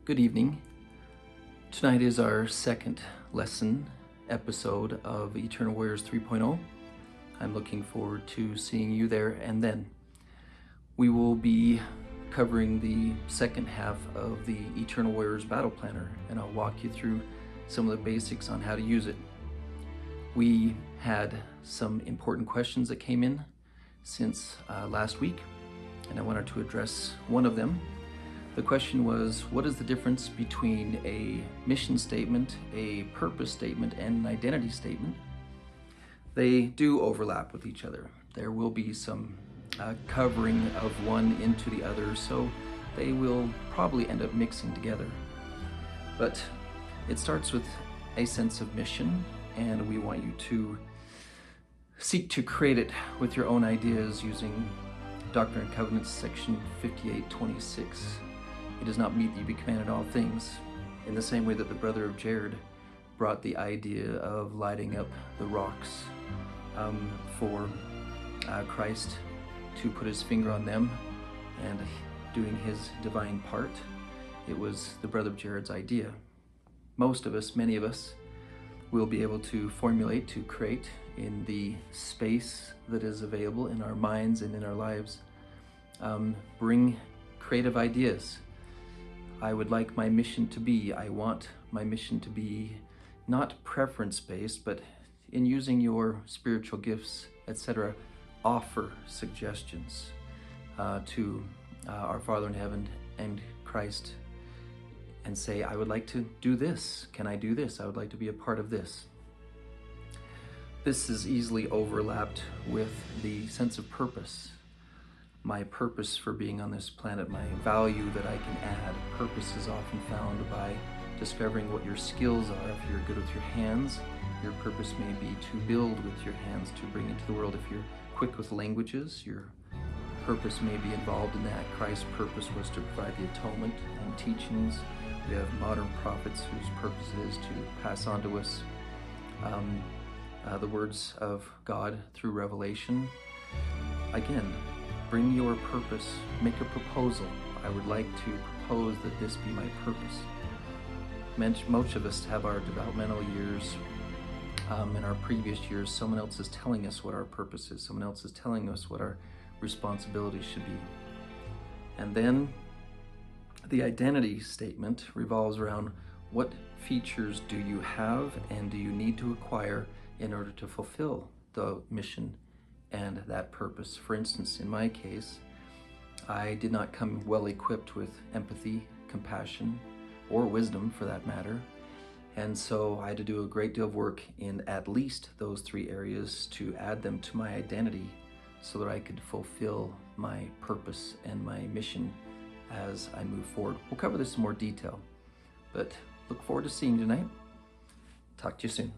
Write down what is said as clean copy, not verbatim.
Good evening. Tonight is our second lesson episode of Eternal Warriors 3.0. I'm looking forward to seeing you there, and then we will be covering the second half of the Eternal Warriors Battle Planner, and I'll walk you through some of the basics on how to use it. We had some important questions that came in since last week, and I wanted to address one of them. The question was, what is the difference between a mission statement, a purpose statement, and an identity statement? They do overlap with each other. There will be some covering of one into the other, so they will probably end up mixing together. But it starts with a sense of mission, and we want you to seek to create it with your own ideas using Doctrine and Covenants, section 58:26. It is not meet that you be commanded all things. In the same way that the brother of Jared brought the idea of lighting up the rocks for Christ to put his finger on them and doing his divine part. It was the brother of Jared's idea. Most of us, many of us, will be able to formulate, to create in the space that is available in our minds and in our lives. Bring creative ideas. I would like my mission to be, I want my mission to be not preference-based, but in using your spiritual gifts, etc., offer suggestions to our Father in heaven and Christ and say, I would like to do this. Can I do this? I would like to be a part of this. This is easily overlapped with the sense of purpose. My purpose for being on this planet, my value that I can add. Purpose is often found by discovering what your skills are. If you're good with your hands, your purpose may be to build with your hands, to bring into the world. If you're quick with languages, your purpose may be involved in that. Christ's purpose was to provide the atonement and teachings. We have modern prophets whose purpose it is to pass on to us the words of God through revelation. Again, bring your purpose, make a proposal. I would like to propose that this be my purpose. Most of us have our developmental years, in our previous years, someone else is telling us what our purpose is. Someone else is telling us what our responsibilities should be. And then the identity statement revolves around what features do you have and do you need to acquire in order to fulfill the mission and that purpose. For instance, in my case, I did not come well equipped with empathy, compassion, or wisdom for that matter. And so I had to do a great deal of work in at least those three areas to add them to my identity so that I could fulfill my purpose and my mission as I move forward. We'll cover this in more detail, but look forward to seeing you tonight. Talk to you soon.